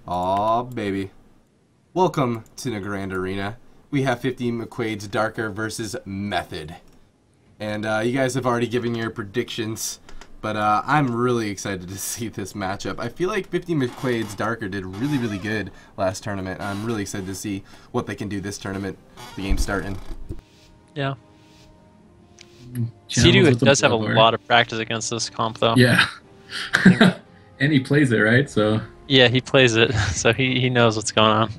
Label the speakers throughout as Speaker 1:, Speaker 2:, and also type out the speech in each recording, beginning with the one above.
Speaker 1: Aw, baby. Welcome to the Grand Arena. We have 50 McQuades Darker versus Method. And you guys have already given your predictions, but I'm really excited to see this matchup. I feel like 50 McQuades Darker did really good last tournament. I'm really excited to see what they can do this tournament. The game's starting.
Speaker 2: Yeah.
Speaker 3: Chanimal
Speaker 2: Cdew does have a lot of practice against this comp, though.
Speaker 3: Yeah. And he plays it, right? So
Speaker 2: yeah, he plays it, so he knows what's going on.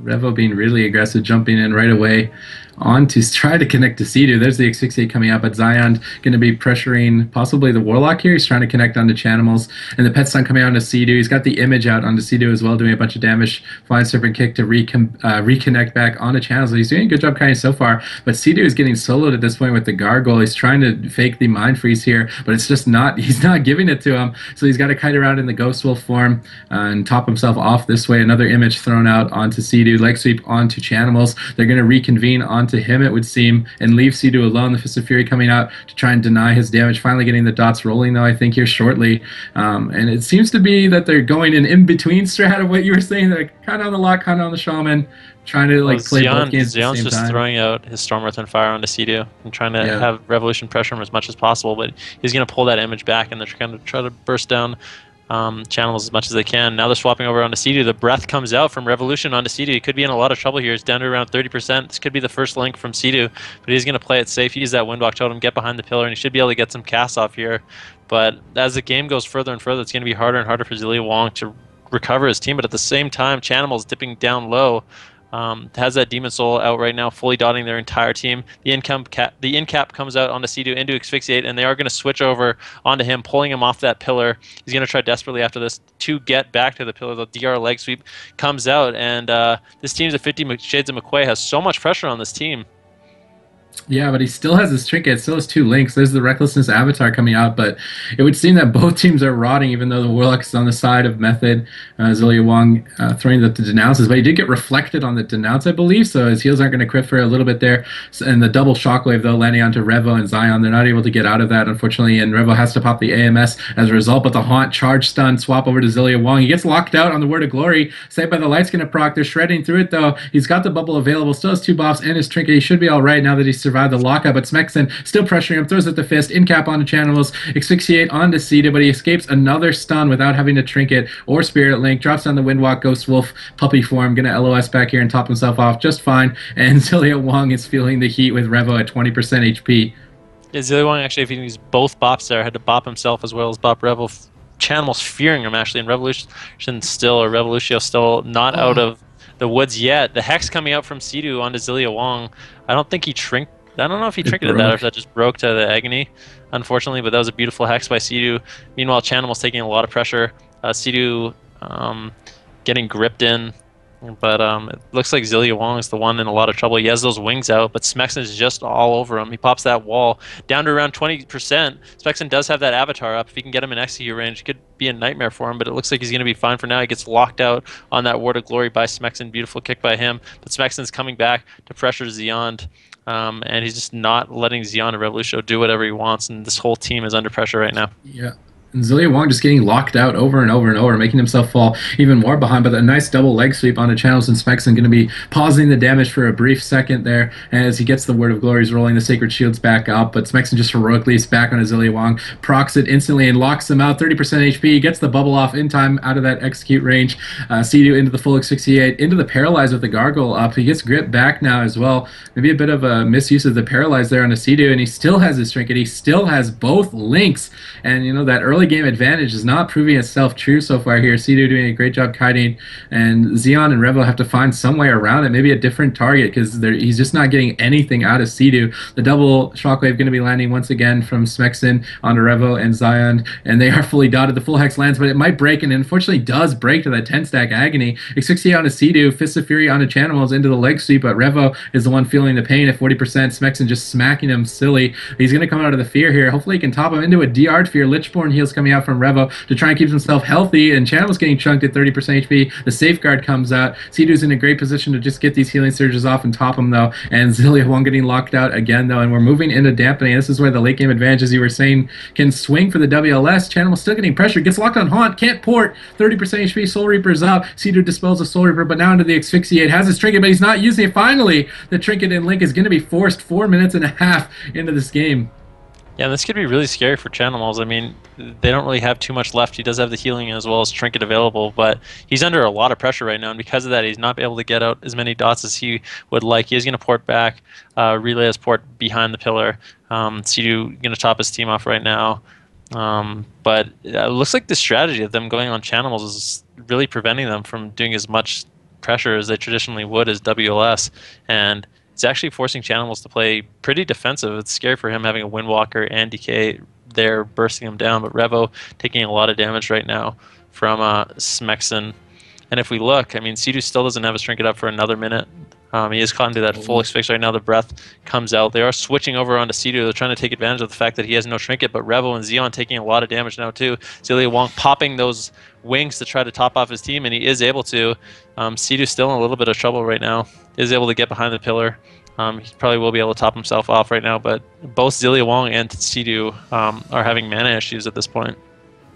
Speaker 3: Revo being really aggressive, jumping in right away on to try to connect to Cdew. There's the Asphyxiate coming out, but Zeyond going to be pressuring possibly the Warlock here. He's trying to connect onto Chanimals, and the Pet Stun coming out onto Cdew. He's got the image out onto Cdew as well, doing a bunch of damage. Flying Serpent Kick to reconnect back onto Channels. So he's doing a good job kind of so far, but Cdew is getting soloed at this point with the Gargoyle. He's trying to fake the Mind Freeze here, but it's just not, he's not giving it to him. So he's got to kite around in the Ghost Wolf form and top himself off this way. Another image thrown out onto Cdew. Leg sweep onto Chanimals. They're going to reconvene onto him, it would seem, and leave Cdew alone. The Fist of Fury coming out to try and deny his damage. Finally getting the dots rolling, though, I think, here shortly. And it seems to be that they're going an in-between strat of what you were saying. They're kind of on the Lock, kind of on the Shaman, trying to play both games at the same
Speaker 2: just
Speaker 3: time.
Speaker 2: Throwing out his Storm Earth and Fire onto Cdew and trying to have Revolution pressure him as much as possible, but he's going to pull that image back, and they're going to try to burst down Channels as much as they can. Now they're swapping over onto Cdew. The breath comes out from Revolution onto Cdew. He could be in a lot of trouble here. It's down to around 30%. This could be the first link from Cdew, but he's going to play it safe. Use that Windwalker totem, get behind the pillar, and he should be able to get some casts off here. But as the game goes further and further, it's going to be harder and harder for Zileawong to recover his team. But at the same time, Chanimal's dipping down low. Has that Demon Soul out right now, fully dotting their entire team. The in-cap comes out onto Cdew into Asphyxiate, and they are going to switch over onto him, pulling him off that pillar. He's going to try desperately after this to get back to the pillar. The DR leg sweep comes out, and this team's at 50 Shades of McQuay has so much pressure on this team.
Speaker 3: Yeah, but he still has his trinket, still has two links. There's the Recklessness Avatar coming out, but it would seem that both teams are rotting, even though the Warlock is on the side of Method. Zileawong throwing the denounces, but he did get reflected on the denounce, I believe, so his heals aren't going to crit for a little bit there. And the double shockwave, though, landing onto Revo and Zeyond. They're not able to get out of that, unfortunately, and Revo has to pop the AMS as a result, but the Haunt charge stun swap over to Zileawong. He gets locked out on the Word of Glory. Saved by the Light's going to proc. They're shredding through it, though. He's got the bubble available, still has two buffs and his trinket. He should be all right now that he's survived the lockup, but Smexxin still pressuring him, throws at the fist, in cap onto Channels, Asphyxiate onto Cdew, but he escapes another stun without having to trinket or Spirit Link, drops down the Windwalk, Ghost Wolf, puppy form, gonna LOS back here and top himself off just fine, and Zileawong is feeling the heat with Revo at 20% HP.
Speaker 2: Yeah, Zileawong actually, if he used both bops there, had to bop himself as well as bop Revo. Chanimal's fearing him, actually, and Revolutio still not out of the woods yet. The Hex coming out from Cdew onto Zileawong. I don't think he I don't know if he trinketed that or if that just broke to the Agony, unfortunately, but that was a beautiful Hex by Cdew. Meanwhile, Chanimal's taking a lot of pressure. Cdew getting gripped in, but it looks like Zileawong is the one in a lot of trouble. He has those wings out, but Smexxin is just all over him. He pops that wall down to around 20%. Smexxin does have that Avatar up. If he can get him in execute range, it could be a nightmare for him, but it looks like he's going to be fine for now. He gets locked out on that Word of Glory by Smexxin. Beautiful kick by him, but Smexxin's coming back to pressure Zeyond. And he's just not letting Zeyond and Revolutio do whatever he wants, and this whole team is under pressure right now.
Speaker 3: Yeah. And Zileawong just getting locked out over and over and over, making himself fall even more behind. But a nice double leg sweep onto Channels, and Smexxin going to be pausing the damage for a brief second there. And as he gets the Word of Glory, he's rolling the Sacred Shields back up. But Smexxin just heroically is back on his Zileawong, procs it instantly and locks him out. 30% HP. He gets the bubble off in time out of that execute range. Cdew into the full Asphyxiate, into the Paralyze with the Gargoyle up. He gets grip back now as well. Maybe a bit of a misuse of the Paralyze there on the Cdew, and he still has his trinket. He still has both links. And, you know, that early game advantage is not proving itself true so far here. Cdew doing a great job kiting, and Zeyond and Revo have to find some way around it, maybe a different target, because he's just not getting anything out of Cdew. The double shockwave going to be landing once again from Smexxin onto Revo and Zeyond, and they are fully dotted. The full Hex lands, but it might break, and it unfortunately does break to that 10-stack Agony. Asphyxiate onto Cdew, Fist of Fury onto Chanimals into the leg sweep, but Revo is the one feeling the pain at 40%. Smexxin just smacking him silly. He's going to come out of the fear here. Hopefully he can top him into a DR'd fear. Lichborn heals Apocalypse coming out from Revo to try and keep himself healthy, and Chanimal's getting chunked at 30% HP. The Safeguard comes out. Cdew's in a great position to just get these healing surges off and top him, though, and Zileawong getting locked out again, though, and we're moving into dampening. This is where the late game advantage, as you were saying, can swing for the WLS. Chanimal still getting pressure, gets locked on Haunt, can't port, 30% HP, Soul Reaper's up. Cdew dispels of Soul Reaper, but now into the Asphyxiate, has his trinket, but he's not using it. Finally, the trinket and Link is going to be forced 4 minutes and a half into this game.
Speaker 2: Yeah, this could be really scary for Chanimals. I mean, they don't really have too much left. He does have the healing as well as trinket available, but he's under a lot of pressure right now, and because of that, he's not able to get out as many dots as he would like. He is going to port back, relay his port behind the pillar. Cdew going to top his team off right now. But it looks like the strategy of them going on Chanimals is really preventing them from doing as much pressure as they traditionally would as WLS, and it's actually forcing Chanimals to play pretty defensive. It's scary for him having a Windwalker and DK there bursting him down, but Revo taking a lot of damage right now from Smexxin. And if we look, I mean, Cdew still doesn't have his trinket up for another minute. He is caught into that full asphyx right now. The breath comes out. They are switching over onto Cdew. They're trying to take advantage of the fact that he has no trinket, but Revo and Zeyond taking a lot of damage now too. Zileawong popping those wings to try to top off his team, and he is able to. Cdew still in a little bit of trouble right now. Is able to get behind the pillar. He probably will be able to top himself off right now, but both Zileawong and Cdew are having mana issues at this point.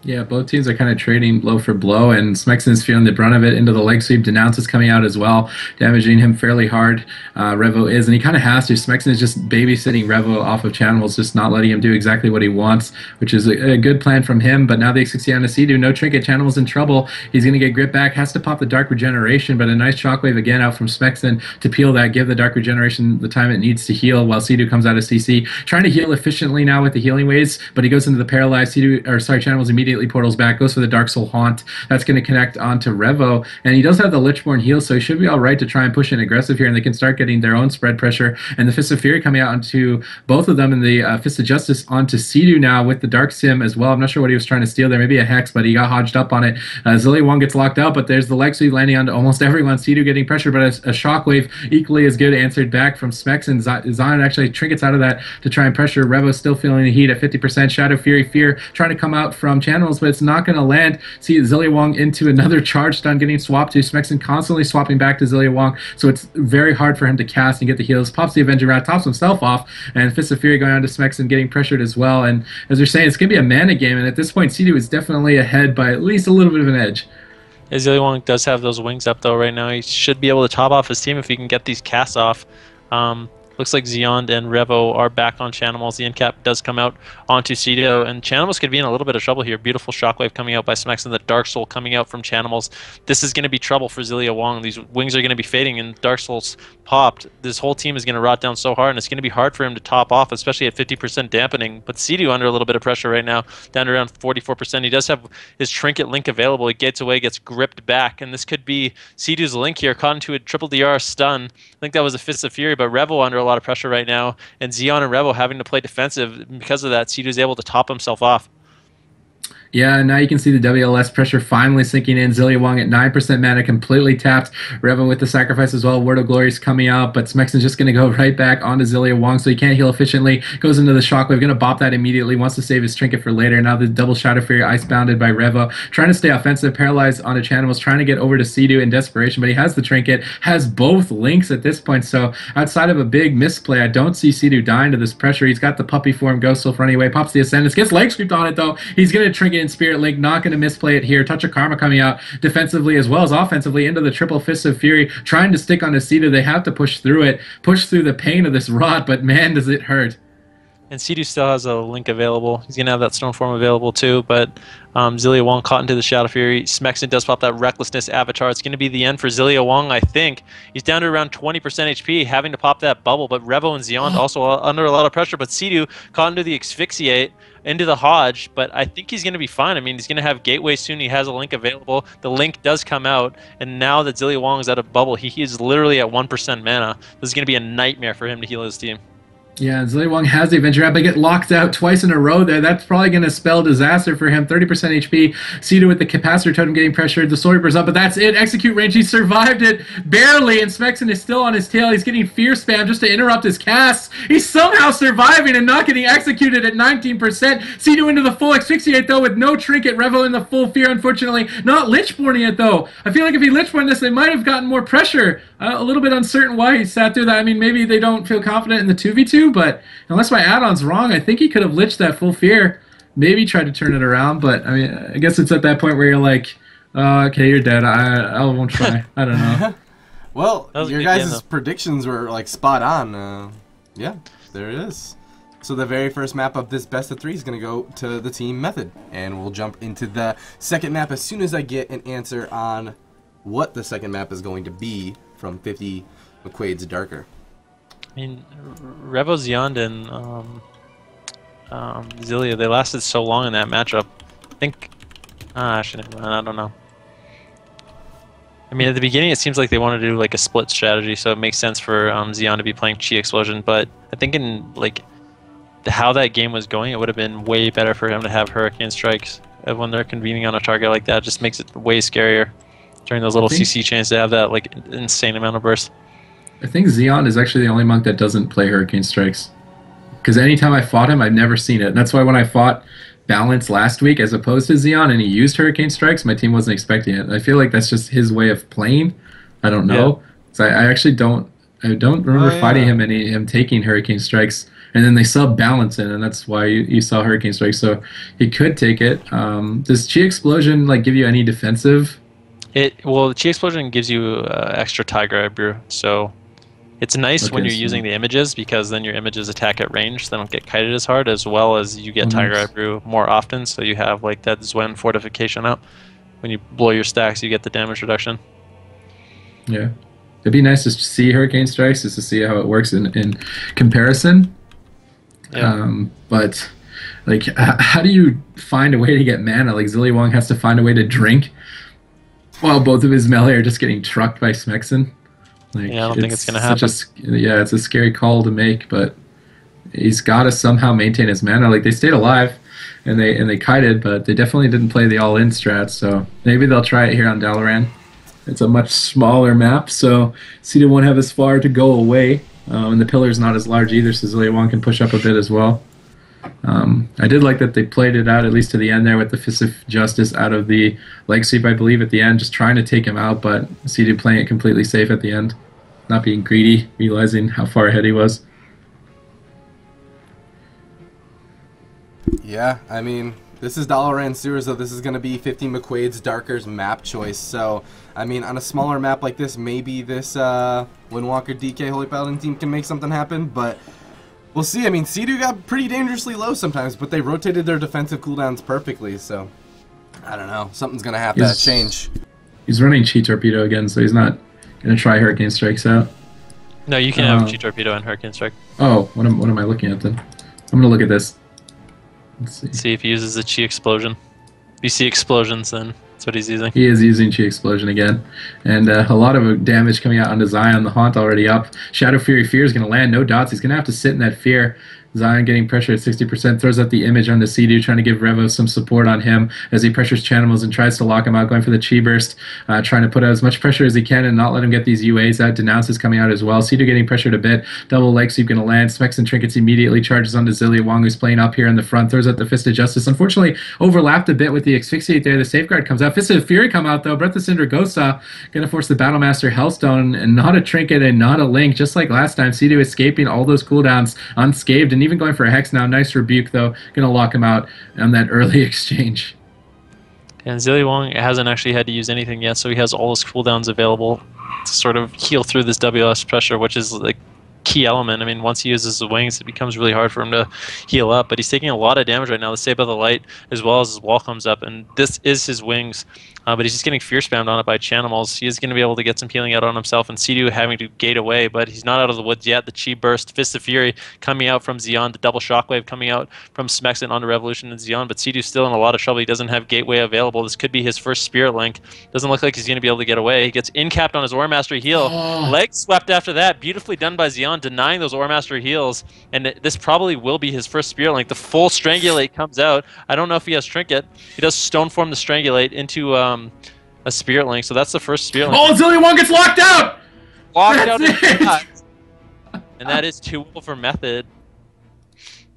Speaker 3: Yeah, both teams are kind of trading blow for blow, and Smexxin is feeling the brunt of it into the leg sweep. Denounce is coming out as well, damaging him fairly hard. Revo is, and he kind of has to. Smexxin is just babysitting Revo off of Chanimals, just not letting him do exactly what he wants, which is a good plan from him. But now the 60 on the Cdew, no trinket. Chanimal's in trouble. He's going to get grip back, has to pop the Dark Regeneration, but a nice shockwave again out from Smexxin to peel that, give the Dark Regeneration the time it needs to heal, while Cdew comes out of CC. Trying to heal efficiently now with the healing waves, but he goes into the paralyzed. Chanimal's immediately portals back, goes for the Dark Soul Haunt. That's going to connect onto Revo, and he does have the Lichborn heal, so he should be all right to try and push in aggressive here, and they can start getting their own spread pressure. And the Fist of Fury coming out onto both of them, and the Fist of Justice onto Cdew now with the Dark Sim as well. I'm not sure what he was trying to steal there, maybe a Hex, but he got hodged up on it. Zileawong gets locked out, but there's the leg sweep landing onto almost everyone. Cdew getting pressure, but a shockwave equally as good answered back from Smexxin. Zeyond actually trinkets out of that to try and pressure. Revo still feeling the heat at 50%. Shadow Fury Fear trying to come out from Chanimals, but it's not going to land. See Zileawong into another charge stun getting swapped to. Smexxin constantly swapping back to Zileawong, so it's very hard for him to cast and get the heals. Pops the Avenger Rat, tops himself off, and Fist of Fury going on to Smexxin, getting pressured as well. And as they're saying, it's going to be a mana game, and at this point Cdew is definitely ahead by at least a little bit of an edge.
Speaker 2: Zileawong does have those wings up though right now. He should be able to top off his team if he can get these casts off. Looks like Zeyond and Revo are back on Chanimals. The end cap does come out onto Cdew, and Chanimals could be in a little bit of trouble here. Beautiful shockwave coming out by Smexxin, the Dark Soul coming out from Chanimals. This is going to be trouble for Zileawong. These wings are going to be fading, and Dark Soul's popped. This whole team is going to rot down so hard, and it's going to be hard for him to top off, especially at 50% dampening. But Cdew under a little bit of pressure right now, down to around 44%. He does have his Trinket Link available. He gets away, gets gripped back, and this could be Cdew's Link here, caught into a triple DR stun. I think that was a Fist of Fury, but Revo under a lot of pressure right now, and Zeyond and Revo having to play defensive. Because of that, Cdew is able to top himself off.
Speaker 3: Yeah, now you can see the WLS pressure finally sinking in. Zileawong at 9% mana, completely tapped. Revo with the sacrifice as well. Word of Glory is coming out, but Smexxin's just going to go right back onto Zileawong, so he can't heal efficiently. Goes into the shockwave, going to bop that immediately. Wants to save his trinket for later. Now the double Shadow Fury ice-bounded by Revo. Trying to stay offensive, paralyzed onto Chanimals, trying to get over to Cdew in desperation, but he has the trinket, has both links at this point, so outside of a big misplay, I don't see Cdew dying to this pressure. He's got the puppy form, Ghost Soul running away, pops the Ascendance, gets leg scooped on it though. He's going to trinket in Spirit Link, not going to misplay it here. Touch of Karma coming out defensively as well as offensively into the triple Fist of Fury, trying to stick on his Cdew. They have to push through it, push through the pain of this rot, but man, does it hurt.
Speaker 2: And Cdew still has a Link available. He's going to have that Stone Form available too, but Zileawong caught into the Shadow Fury. Smexxin does pop that Recklessness Avatar. It's going to be the end for Zileawong, I think. He's down to around 20% HP, having to pop that bubble, but Revo and Zeyond also under a lot of pressure, but Cdew caught into the Asphyxiate, into the Hodge, but I think he's going to be fine. I mean, he's going to have Gateway soon. He has a Link available. The Link does come out, and now that Zileawong is out of bubble, he is literally at 1% mana. This is going to be a nightmare for him to heal his team.
Speaker 3: Yeah, and Zileawong has the Adventure App, but get locked out twice in a row there. That's probably going to spell disaster for him. 30% HP. Cdew with the Capacitor Totem getting pressured. The Soul Reaper's up, but that's it. Execute range. He survived it barely, and Smexxin is still on his tail. He's getting Fear Spam just to interrupt his casts. He's somehow surviving and not getting executed at 19%. Cdew into the full Asphyxiate, though, with no Trinket. Revel in the full Fear, unfortunately. Not Lichborning it, though. I feel like if he Lichborned this, they might have gotten more pressure. A little bit uncertain why he sat through that. I mean, maybe they don't feel confident in the 2v2, but unless my add-on's wrong, I think he could have liched that full Fear. Maybe tried to turn it around, but I mean, I guess it's at that point where you're like, okay, you're dead. I won't try. I don't know.
Speaker 1: Well, your guys' predictions were like spot on. Yeah, there it is. So the very first map of this best of 3 is going to go to the team Method, and we'll jump into the second map as soon as I get an answer on what the second map is going to be from 50 McQuades Darker.
Speaker 2: I mean, Revo, Zeyond, and Zilia, they lasted so long in that matchup. I think... actually, I don't know. I mean, at the beginning, it seems like they wanted to do like a split strategy, so it makes sense for Zeyond to be playing Chi Explosion. But I think in like how that game was going, it would have been way better for him to have Hurricane Strikes when they're convening on a target like that. It just makes it way scarier during those little CC chains to have that like insane amount of burst.
Speaker 3: I think Zeyond is actually the only monk that doesn't play Hurricane Strikes. Because anytime I fought him, I've never seen it. And that's why when I fought Balance last week, as opposed to Zeyond, and he used Hurricane Strikes, my team wasn't expecting it. And I feel like that's just his way of playing. I don't know. Yeah. So I actually don't remember fighting him and him taking Hurricane Strikes. And then they sub Balance in, and that's why you saw Hurricane Strikes. So he could take it. Does Chi Explosion like give you any defensive?
Speaker 2: Well, the Chi Explosion gives you extra Tiger Brew, so it's nice when you're using the images, because then your images attack at range, so they don't get kited as hard, as well as you get Tiger Brew more often, so you have like that Zwen fortification up. When you blow your stacks, you get the damage reduction.
Speaker 3: Yeah, it'd be nice to see Hurricane Strikes just to see how it works in comparison. Yeah. But like, how do you find a way to get mana? Like Zileawong has to find a way to drink, while both of his melee are just getting trucked by Smexxin. Like,
Speaker 2: yeah, I don't think it's going to happen.
Speaker 3: Yeah, it's a scary call to make, but he's got to somehow maintain his mana. Like, they stayed alive, and they kited, but they definitely didn't play the all-in strat, so maybe they'll try it here on Dalaran. It's a much smaller map, so Cdew won't have as far to go away, and the pillar's not as large either, so Zileawong can push up a bit as well. I did like that they played it out at least to the end there with the Fist of Justice out of the leg sweep, I believe, at the end, just trying to take him out, but Cdew playing it completely safe at the end, not being greedy, realizing how far ahead he was.
Speaker 1: Yeah, I mean, this is Dalaran Sewers, though. This is going to be 50 McQuades Darker's map choice, so, I mean, on a smaller map like this, maybe this Windwalker DK Holy Paladin team can make something happen, but we'll see. I mean, Cdew got pretty dangerously low sometimes, but they rotated their defensive cooldowns perfectly, so I don't know. Something's going to have to change. He's
Speaker 3: running Chi Torpedo again, so he's not going to try Hurricane Strikes out.
Speaker 2: No, you can have Chi Torpedo and Hurricane Strike.
Speaker 3: Oh, what am I looking at then? I'm going to look at this. Let's
Speaker 2: see if he uses the Chi Explosion. If you see explosions, then that's what he's using.
Speaker 3: He is using Chi Explosion again. And a lot of damage coming out onto Zeyond. The Haunt already up. Shadow Fury Fear is going to land. No dots. He's going to have to sit in that Fear. Zeyond getting pressure at 60%. Throws out the image onto Cdew, trying to give Revo some support on him as he pressures Chanimals and tries to lock him out, going for the Chi Burst, trying to put out as much pressure as he can and not let him get these UAs out. Denounce is coming out as well. Cdew getting pressured a bit. Double leg sweep going to land. Smexxin Trinkets immediately charges onto Zileawong, who's playing up here in the front. Throws out the Fist of Justice. Unfortunately, overlapped a bit with the Asphyxiate there. The Safeguard comes out. Fist of Fury come out, though. Breath of Cinder Gosa going to force the Battlemaster Hellstone, and not a Trinket and not a Link. Just like last time, Cdew escaping all those cooldowns unscathed and even going for a Hex now. Nice rebuke, though. Going to lock him out on that early exchange.
Speaker 2: And Zileawong hasn't actually had to use anything yet, so he has all his cooldowns available to sort of heal through this WS pressure, which is like key element. I mean, once he uses the wings, it becomes really hard for him to heal up, but he's taking a lot of damage right now. The Save of the Light, as well as his wall comes up, and this is his wings, but he's just getting fear spammed on it by Chanimals. He is going to be able to get some healing out on himself, and Cdew having to gate away, but he's not out of the woods yet. The Chi Burst, Fist of Fury coming out from Zeyond, the double Shockwave coming out from Smexxin onto Revolution and Zeyond, but Cdew's still in a lot of trouble. He doesn't have Gateway available. This could be his first Spirit Link. Doesn't look like he's going to be able to get away. He gets incapped on his Warmaster heal. Leg swept after that. Beautifully done by Zeyond. Zeyond denying those Warmaster heals, and this probably will be his first Spirit Link. The full Strangulate comes out. I don't know if he has Trinket. He does Stoneform the Strangulate into a Spirit Link, so that's the first Spirit Link.
Speaker 3: Oh, Zileawong gets locked out!
Speaker 2: Locked out
Speaker 3: That's
Speaker 2: in
Speaker 3: it!
Speaker 2: shot. And that is 2-0 for Method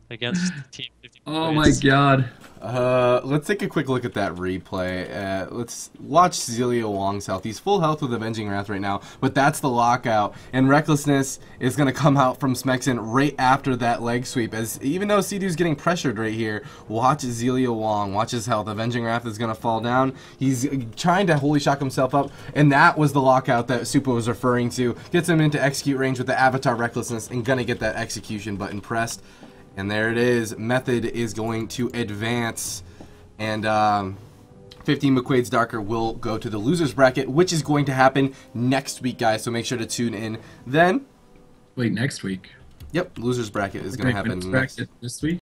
Speaker 2: against Team 50.
Speaker 3: Oh my god.
Speaker 1: Let's take a quick look at that replay. Let's watch Zileawong's health. He's full health with Avenging Wrath right now, but that's the lockout. And Recklessness is going to come out from Smexxin right after that leg sweep. As even though Cdew's getting pressured right here, watch Zileawong, watch his health. Avenging Wrath is going to fall down. He's trying to Holy Shock himself up, and that was the lockout that Supa was referring to. Gets him into execute range with the Avatar Recklessness and going to get that execution button pressed. And there it is. Method is going to advance. And 15 McQuades Darker will go to the loser's bracket, which is going to happen next week, guys. So make sure to tune in then.
Speaker 3: Wait, next week?
Speaker 1: Yep, loser's bracket is going to happen
Speaker 3: next week.